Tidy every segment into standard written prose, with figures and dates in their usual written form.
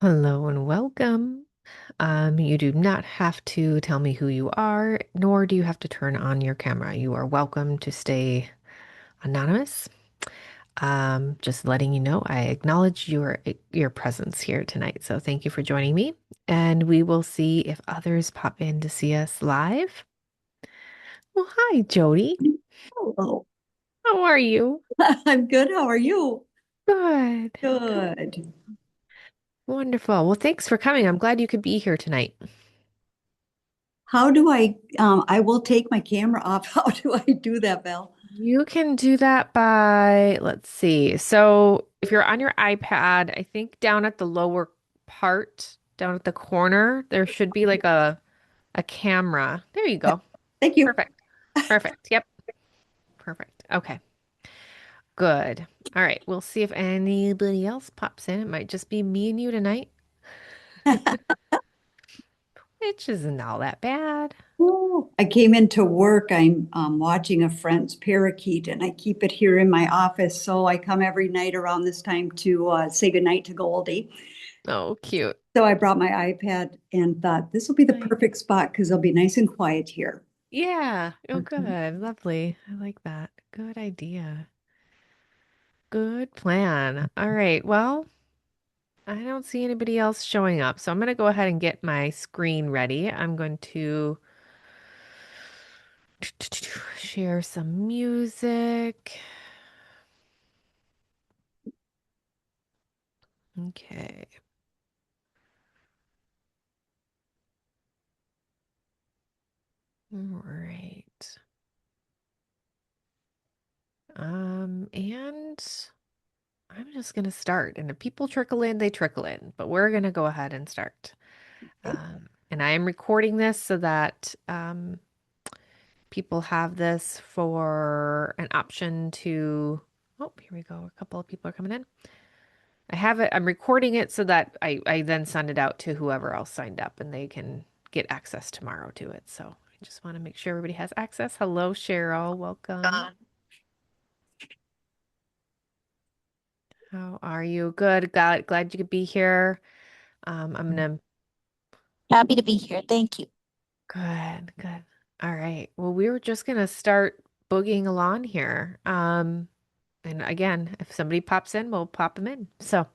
Hello and welcome. You do not have to tell me who you are, nor do you have to turn on your camera. You are welcome to stay anonymous. Just letting you know, I acknowledge your presence here tonight. So thank you for joining me, and we will see if others pop in to see us live. Well, hi, Jody. Hello. How are you? I'm good. How are you? Good. Good. Good. Wonderful. Well, thanks for coming. I'm glad you could be here tonight. How do I will take my camera off. How do I do that, Val? You can do that by, let's see. So if you're on your iPad, I think down at the lower part, down at the corner, there should be like a camera. There you go. Thank you. Perfect. Perfect. Yep. Perfect. Okay. Good. All right. We'll see if anybody else pops in. It might just be me and you tonight, which isn't all that bad. Oh, I came into work. I'm watching a friend's parakeet, and I keep it here in my office. So I come every night around this time to say goodnight to Goldie. Oh, cute. So I brought my iPad and thought this will be the Nice. perfect spot because it'll be nice and quiet here. Yeah. Oh, Mhm. good. Lovely. I like that. Good idea. Good plan. All right. Well, I don't see anybody else showing up, so I'm going to go ahead and get my screen ready. I'm going to share some music. Okay. All right. And I'm just going to start. And if people trickle in, they trickle in, but we're going to go ahead and start. And I am recording this so that people have this for an option to. Oh, here we go. A couple of people are coming in. I have it, I'm recording it so that I then send it out to whoever else signed up and they can get access tomorrow to it. So I just want to make sure everybody has access. Hello, Cheryl. Welcome. How are you? Good. Glad you could be here. I'm gonna. Happy to be here. Thank you. Good, good. All right. Well, we were just gonna start boogieing along here. And again, if somebody pops in, we'll pop them in. So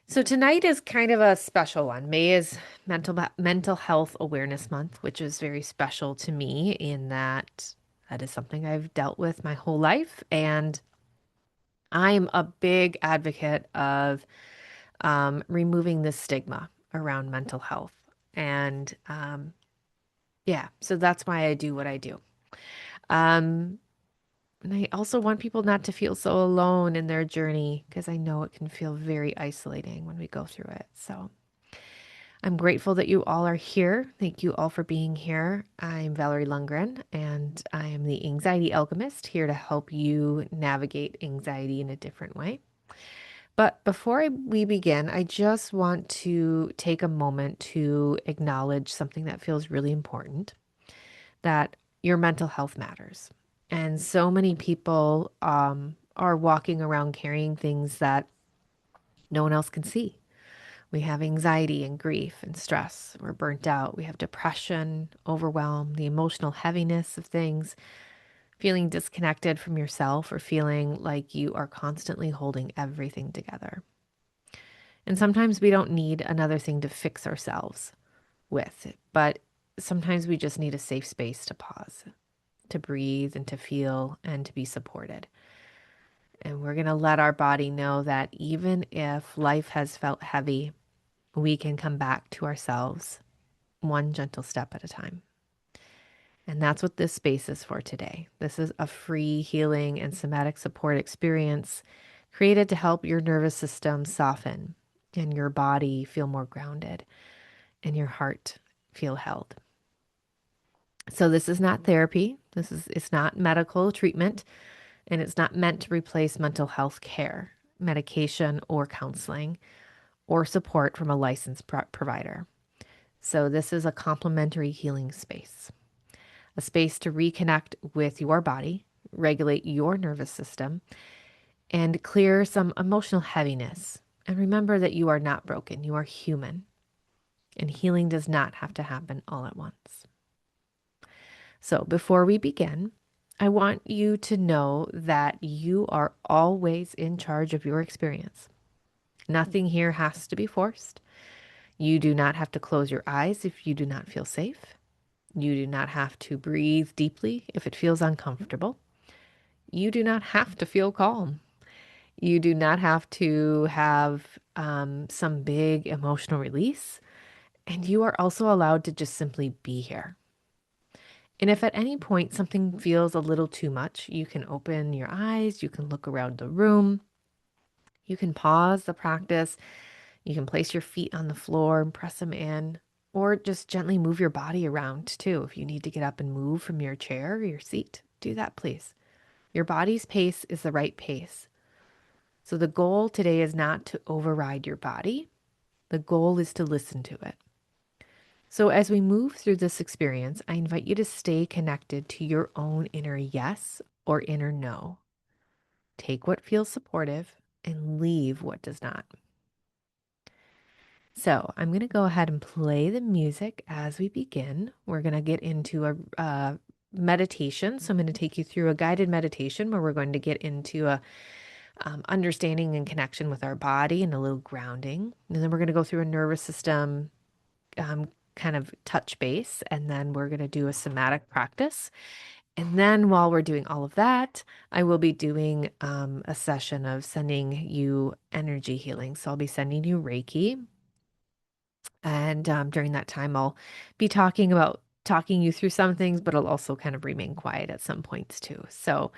tonight is kind of a special one. May is mental health awareness month, which is very special to me in that that is something I've dealt with my whole life, and I'm a big advocate of removing the stigma around mental health. And yeah, so that's why I do what I do. Um, and I also want people not to feel so alone in their journey because I know it can feel very isolating when we go through it. So. I'm grateful that you all are here. Thank you all for being here. I'm Valerie Lundgren, and I am the Anxiety Alchemist here to help you navigate anxiety in a different way. But before we begin, I just want to take a moment to acknowledge something that feels really important, that your mental health matters. And so many people are walking around carrying things that no one else can see. We have anxiety and grief and stress. We're burnt out. We have depression, overwhelm, the emotional heaviness of things, feeling disconnected from yourself or feeling like you are constantly holding everything together. And sometimes we don't need another thing to fix ourselves with, but sometimes we just need a safe space to pause, to breathe and to feel and to be supported. And we're going to let our body know that even if life has felt heavy, we can come back to ourselves one gentle step at a time. And that's what this space is for today. This is a free healing and somatic support experience created to help your nervous system soften and your body feel more grounded and your heart feel held. So this is not therapy. It's not medical treatment, and it's not meant to replace mental health care, medication or counseling or support from a licensed provider. So this is a complementary healing space. A space to reconnect with your body, regulate your nervous system, and clear some emotional heaviness And remember that you are not broken. You are human. And healing does not have to happen all at once. So before we begin, I want you to know that you are always in charge of your experience. Nothing here has to be forced. You do not have to close your eyes if you do not feel safe. You do not have to breathe deeply if it feels uncomfortable. You do not have to feel calm. You do not have to have some big emotional release. And you are also allowed to just simply be here. And if at any point something feels a little too much, you can open your eyes, you can look around the room, you can pause the practice, you can place your feet on the floor and press them in, or just gently move your body around too. If you need to get up and move from your chair or your seat, do that, please. Your body's pace is the right pace. So the goal today is not to override your body. The goal is to listen to it. So as we move through this experience, I invite you to stay connected to your own inner yes or inner no. Take what feels supportive and leave what does not. So I'm going to go ahead and play the music as we begin. We're going to get into a meditation. So I'm going to take you through a guided meditation where we're going to get into a understanding and connection with our body and a little grounding. And then we're going to go through a nervous system kind of touch base. And then we're going to do a somatic practice. And then while we're doing all of that, I will be doing a session of sending you energy healing. So I'll be sending you Reiki. And during that time, I'll be talking you through some things, but I'll also kind of remain quiet at some points too. So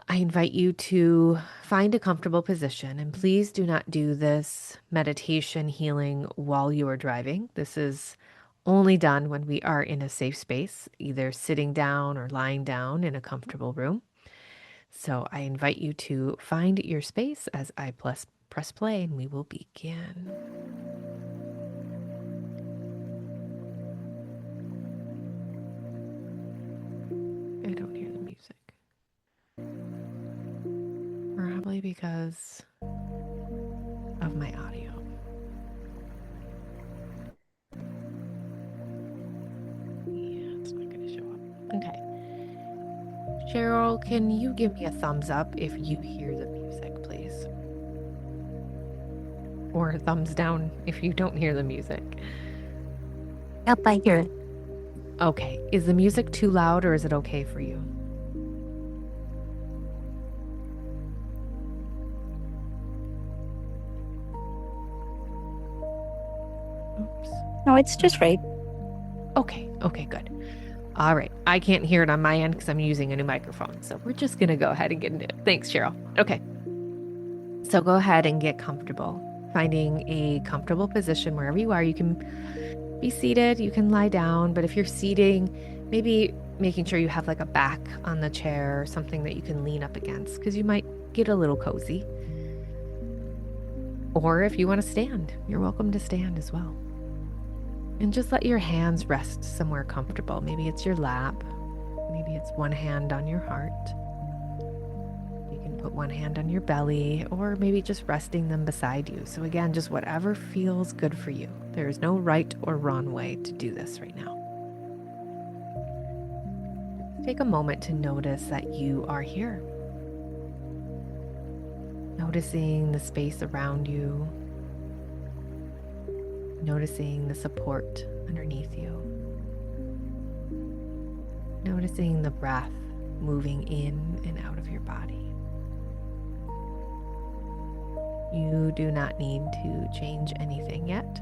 I invite you to find a comfortable position, and please do not do this meditation healing while you are driving. This is only done when we are in a safe space, either sitting down or lying down in a comfortable room. So I invite you to find your space as I press play, and we will begin. I don't hear the music. Probably because of my audio. Yeah, it's not going to show up. Okay. Cheryl, can you give me a thumbs up if you hear the music, please? Or a thumbs down if you don't hear the music. Yep, I hear it. Okay. Is the music too loud or is it okay for you? Oops. No, it's just right. Okay. Okay, good. All right. I can't hear it on my end because I'm using a new microphone. So we're just going to go ahead and get into it. Thanks, Cheryl. Okay. So go ahead and get comfortable. Finding a comfortable position wherever you are. You can be seated, you can lie down, but if you're seating, maybe making sure you have like a back on the chair or something that you can lean up against because you might get a little cozy. Or if you want to stand, you're welcome to stand as well. And just let your hands rest somewhere comfortable. Maybe it's your lap, maybe it's one hand on your heart. You can put one hand on your belly, or maybe just resting them beside you. So again, just whatever feels good for you. There is no right or wrong way to do this right now. Take a moment to notice that you are here. Noticing the space around you. Noticing the support underneath you. Noticing the breath moving in and out of your body. You do not need to change anything yet.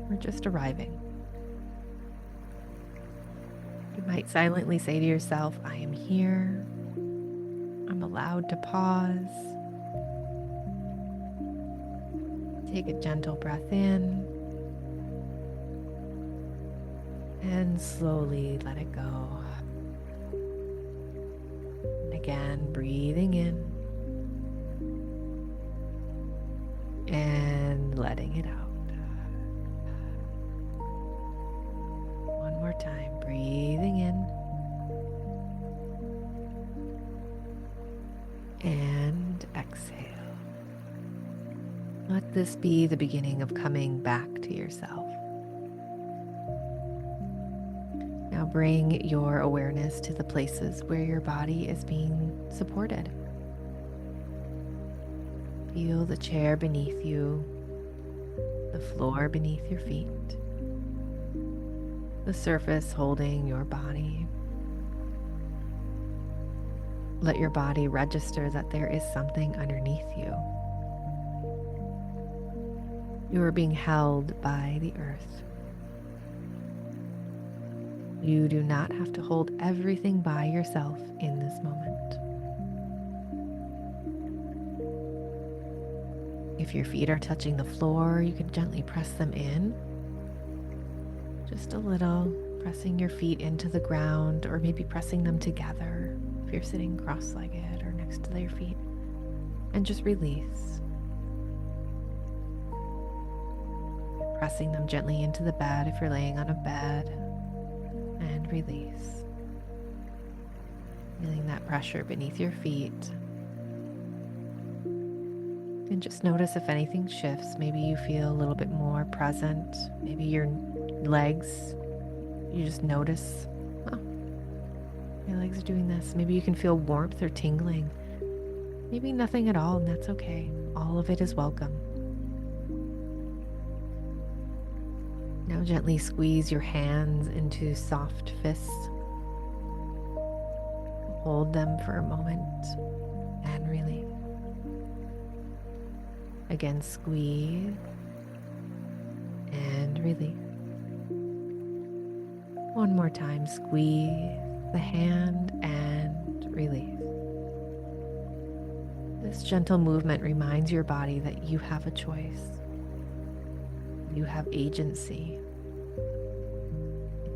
We're just arriving. You might silently say to yourself, I am here. I'm allowed to pause. Take a gentle breath in and slowly let it go. And again, breathing in and letting it out. One more time, breathing in and exhale. Let this be the beginning of coming back to yourself. Now bring your awareness to the places where your body is being supported. Feel the chair beneath you, the floor beneath your feet, the surface holding your body. Let your body register that there is something underneath you. You are being held by the earth. You do not have to hold everything by yourself in this moment. If your feet are touching the floor, you can gently press them in. Just a little, pressing your feet into the ground, or maybe pressing them together if you're sitting cross-legged or next to your feet. And just release. Pressing them gently into the bed if you're laying on a bed, and release. Feeling that pressure beneath your feet. And just notice if anything shifts. Maybe you feel a little bit more present. Maybe your legs, you just notice, oh, my legs are doing this. Maybe you can feel warmth or tingling. Maybe nothing at all, and that's okay. All of it is welcome. Now gently squeeze your hands into soft fists. Hold them for a moment and release. Again, squeeze and release. One more time, squeeze the hand and release. This gentle movement reminds your body that you have a choice. You have agency.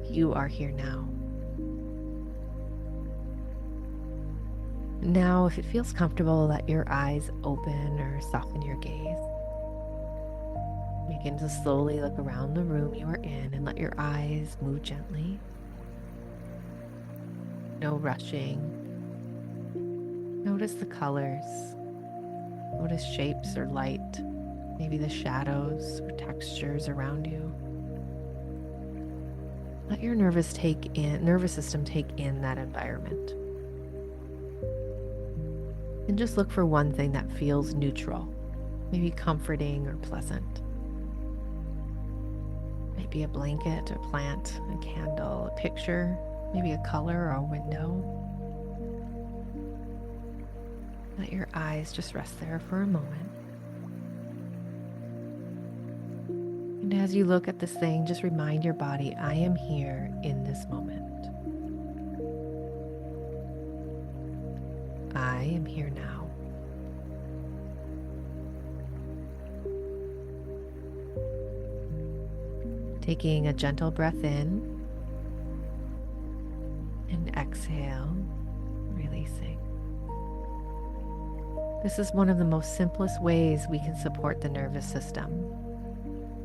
You are here now. Now, if it feels comfortable, let your eyes open or soften your gaze. Begin to slowly look around the room you are in and let your eyes move gently. No rushing. Notice the colors. Notice shapes or light, maybe the shadows or textures around you. Let your nervous system take in that environment. And just look for one thing that feels neutral, maybe comforting or pleasant. Maybe a blanket, a plant, a candle, a picture, maybe a color or a window. Let your eyes just rest there for a moment. And as you look at this thing, just remind your body, I am here in this moment. I am here now. Taking a gentle breath in and exhale, releasing. This is one of the most simplest ways we can support the nervous system.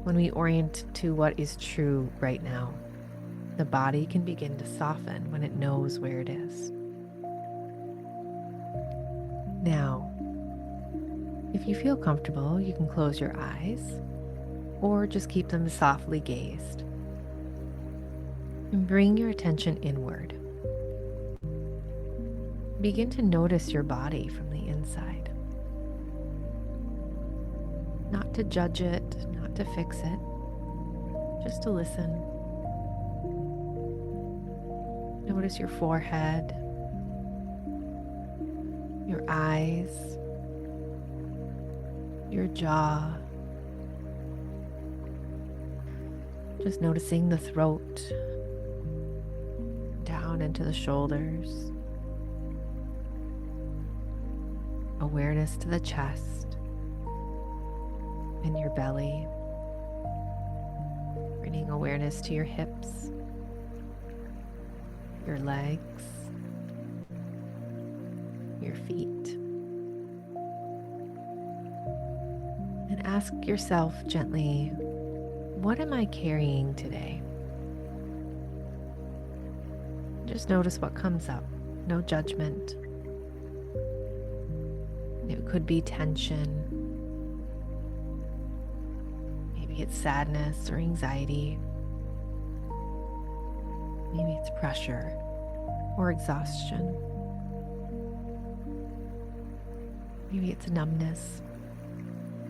When we orient to what is true right now, the body can begin to soften when it knows where it is. Now, if you feel comfortable, you can close your eyes or just keep them softly gazed. And bring your attention inward. Begin to notice your body from the inside. Not to judge it, not to fix it, just to listen. Notice your forehead, your eyes, your jaw. Just noticing the throat, down into the shoulders. Awareness to the chest and your belly. Bringing awareness to your hips, your legs, your feet. And ask yourself gently, what am I carrying today? Just notice what comes up. No judgment. It could be tension, Maybe it's sadness or anxiety. Maybe it's pressure or exhaustion. Maybe it's numbness.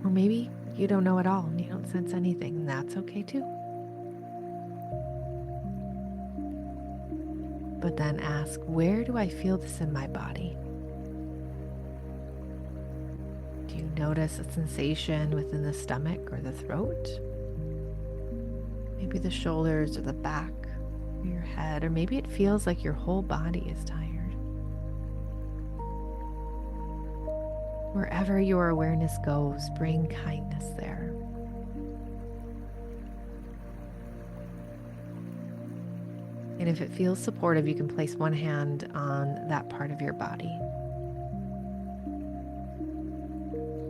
Or maybe you don't know at all and you don't sense anything, and that's okay too. But then ask, where do I feel this in my body? Do you notice a sensation within the stomach or the throat? Maybe the shoulders or the back or your head, or maybe it feels like your whole body is tired. Wherever your awareness goes, bring kindness there. And if it feels supportive, you can place one hand on that part of your body.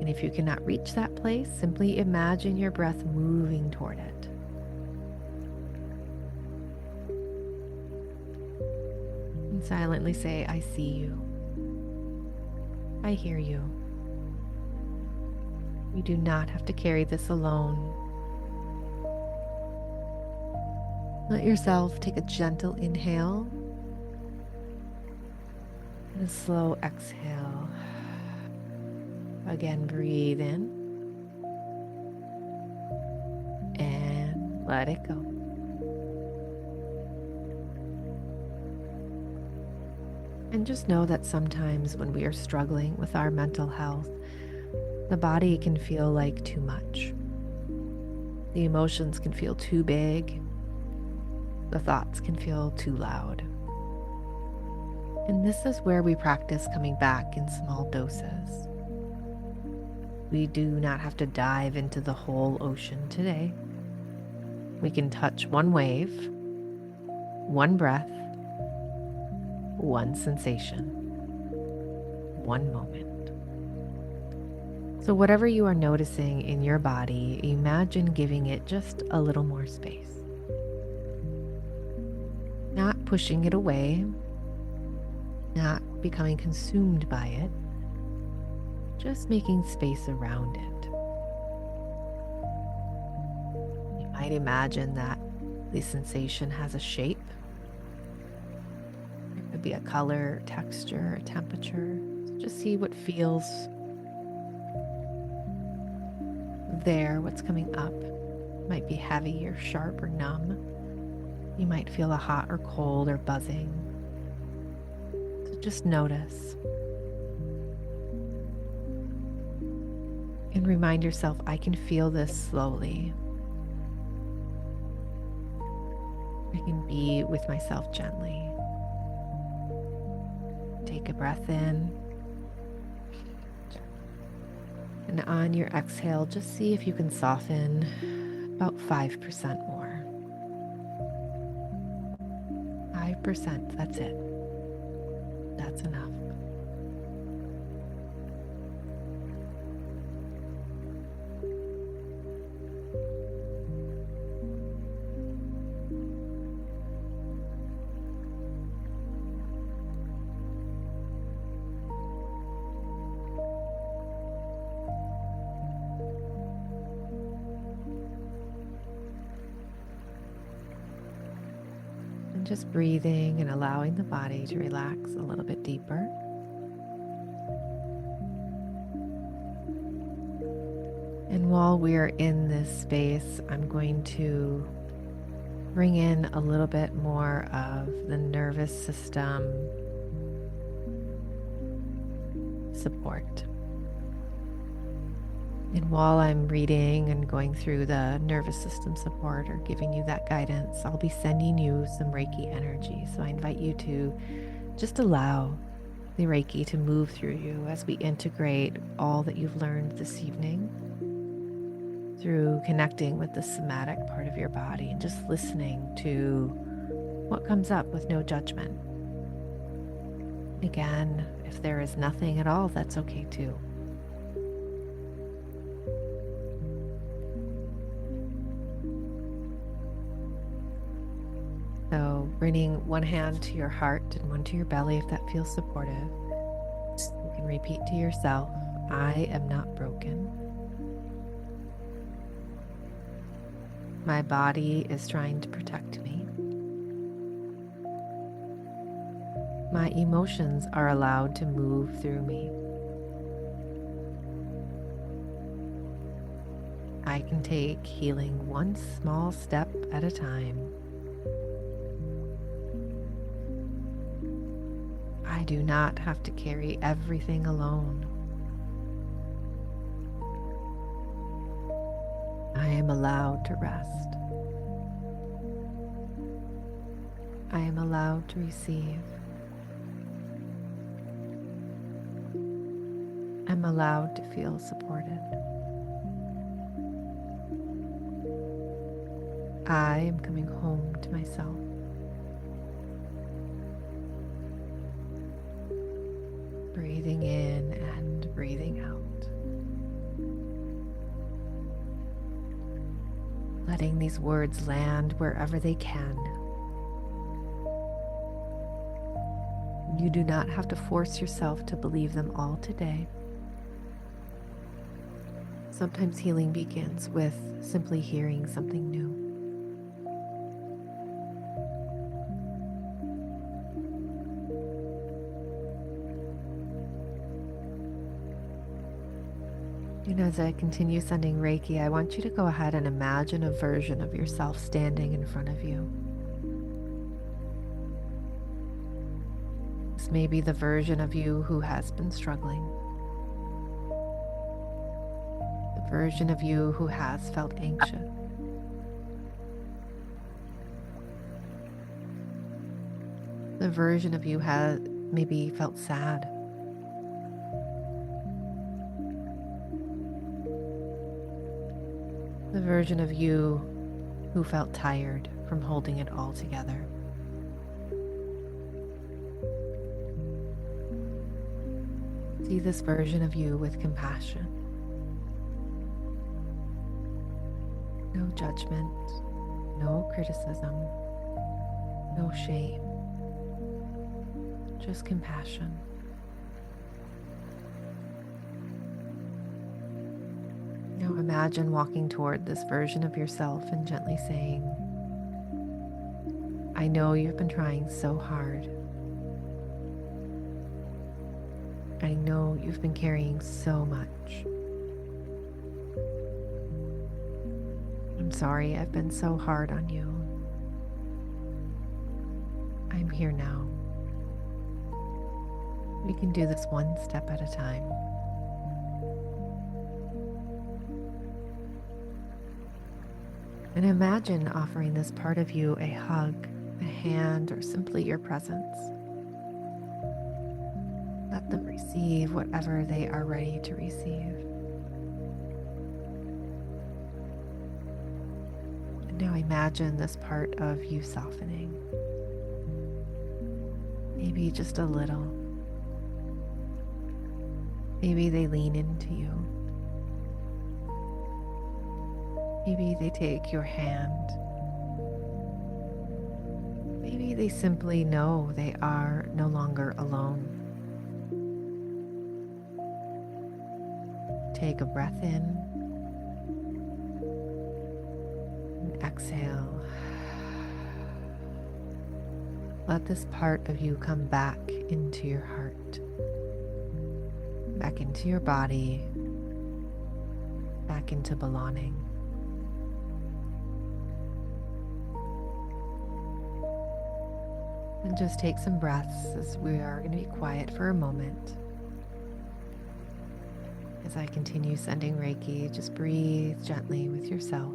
And if you cannot reach that place, simply imagine your breath moving toward it. And silently say, I see you. I hear you. You do not have to carry this alone. Let yourself take a gentle inhale and a slow exhale. Again, breathe in and let it go. And just know that sometimes when we are struggling with our mental health, the body can feel like too much. The emotions can feel too big. The thoughts can feel too loud. And this is where we practice coming back in small doses. We do not have to dive into the whole ocean today. We can touch one wave, one breath, one sensation, one moment. So whatever you are noticing in your body, imagine giving it just a little more space. Not pushing it away, not becoming consumed by it, just making space around it. You might imagine that the sensation has a shape. It could be a color, texture, temperature. Just see what feels there, what's coming up. It might be heavy or sharp or numb. You might feel a hot or cold or buzzing. So just notice. And remind yourself, I can feel this slowly. I can be with myself gently. Take a breath in. And on your exhale, just see if you can soften about 5% more. 5%, that's it. That's enough. And just breathing and allowing the body to relax a little bit deeper. And while we are in this space, I'm going to bring in a little bit more of the nervous system support. And while I'm reading and going through the nervous system support or giving you that guidance, I'll be sending you some Reiki energy. So I invite you to just allow the Reiki to move through you as we integrate all that you've learned this evening through connecting with the somatic part of your body and just listening to what comes up with no judgment. Again, if there is nothing at all, that's okay too. So bringing one hand to your heart and one to your belly if that feels supportive. You can repeat to yourself, I am not broken. My body is trying to protect me. My emotions are allowed to move through me. I can take healing one small step at a time. I do not have to carry everything alone. I am allowed to rest. I am allowed to receive. I'm allowed to feel supported. I am coming home to myself. Breathing in and breathing out. Letting these words land wherever they can. You do not have to force yourself to believe them all today. Sometimes healing begins with simply hearing something new. And as I continue sending Reiki, I want you to go ahead and imagine a version of yourself standing in front of you. This may be the version of you who has been struggling. The version of you who has felt anxious. The version of you has maybe felt sad. The version of you who felt tired from holding it all together. See this version of you with compassion. No judgment, no criticism, no shame, just compassion. Now imagine walking toward this version of yourself and gently saying, I know you've been trying so hard. I know you've been carrying so much. I'm sorry I've been so hard on you. I'm here now. We can do this one step at a time. And imagine offering this part of you a hug, a hand, or simply your presence. Let them receive whatever they are ready to receive. And now imagine this part of you softening. Maybe just a little. Maybe they lean into you. Maybe they take your hand. Maybe they simply know they are no longer alone. Take a breath in and exhale. Let this part of you come back into your heart, back into your body, back into belonging. And just take some breaths as we are going to be quiet for a moment. As I continue sending Reiki, just breathe gently with yourself.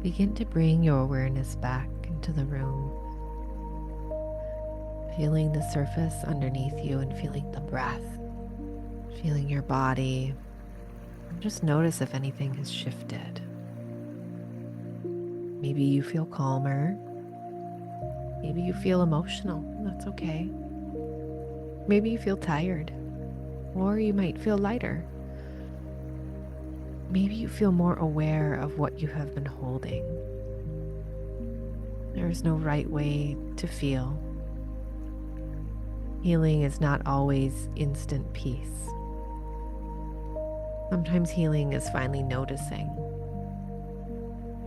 begin to bring your awareness back into the room, feeling the surface underneath you and feeling the breath, feeling your body. Just notice if anything has shifted. Maybe you feel calmer. Maybe you feel emotional. That's okay. Maybe you feel tired, or you might feel lighter. Maybe you feel more aware of what you have been holding. There is no right way to feel. Healing is not always instant peace. Sometimes healing is finally noticing.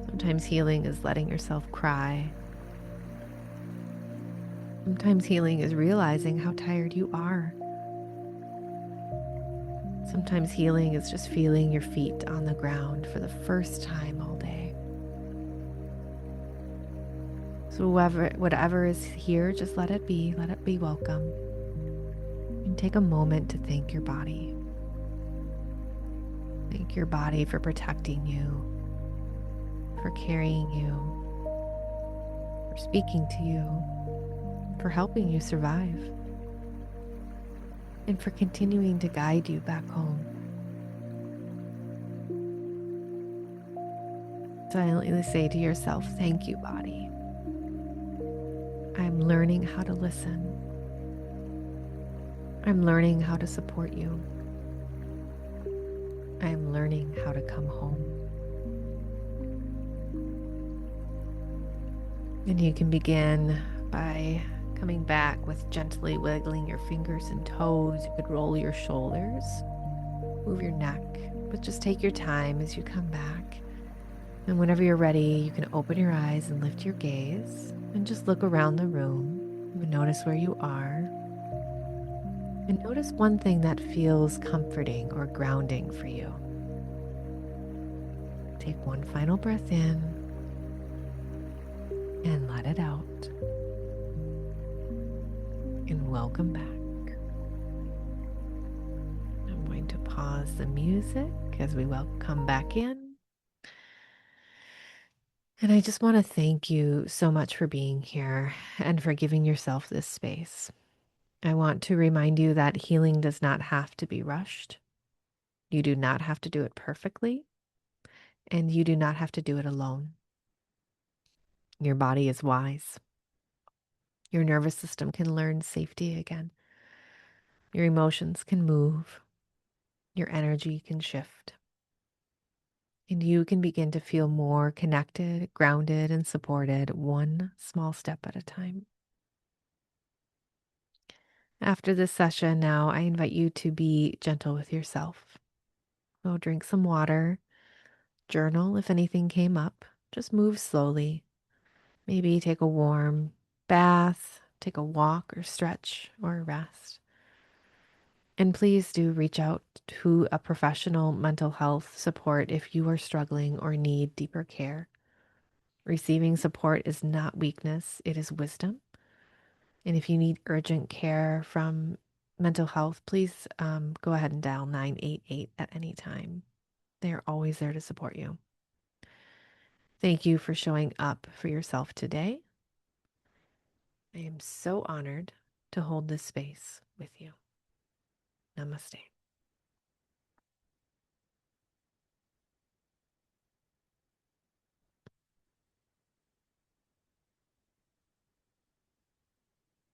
Sometimes healing is letting yourself cry. Sometimes healing is realizing how tired you are. Sometimes healing is just feeling your feet on the ground for the first time all day. So whatever is here, just let it be welcome. And take a moment to thank your body. Thank your body for protecting you, for carrying you, for speaking to you, for helping you survive, and for continuing to guide you back home. Silently say to yourself, thank you, body. I'm learning how to listen. I'm learning how to support you. I'm learning how to come home. And you can begin by coming back with gently wiggling your fingers and toes. You could roll your shoulders, move your neck, but just take your time as you come back. And whenever you're ready, you can open your eyes and lift your gaze and just look around the room. You notice where you are. And notice one thing that feels comforting or grounding for you. Take one final breath in and let it out. And welcome back. I'm going to pause the music as we come back in. And I just want to thank you so much for being here and for giving yourself this space. I want to remind you that healing does not have to be rushed. You do not have to do it perfectly, and you do not have to do it alone. Your body is wise. Your nervous system can learn safety again. Your emotions can move. Your energy can shift. And you can begin to feel more connected, grounded, and supported one small step at a time. After this session, now I invite you to be gentle with yourself. Go drink some water, journal if anything came up. Just move slowly. Maybe take a warm bath, take a walk or stretch or rest. And please do reach out to a professional mental health support if you are struggling or need deeper care. Receiving support is not weakness, it is wisdom. And if you need urgent care from mental health, please go ahead and dial 988 at any time. They are always there to support you. Thank you for showing up for yourself today. I am so honored to hold this space with you. Namaste.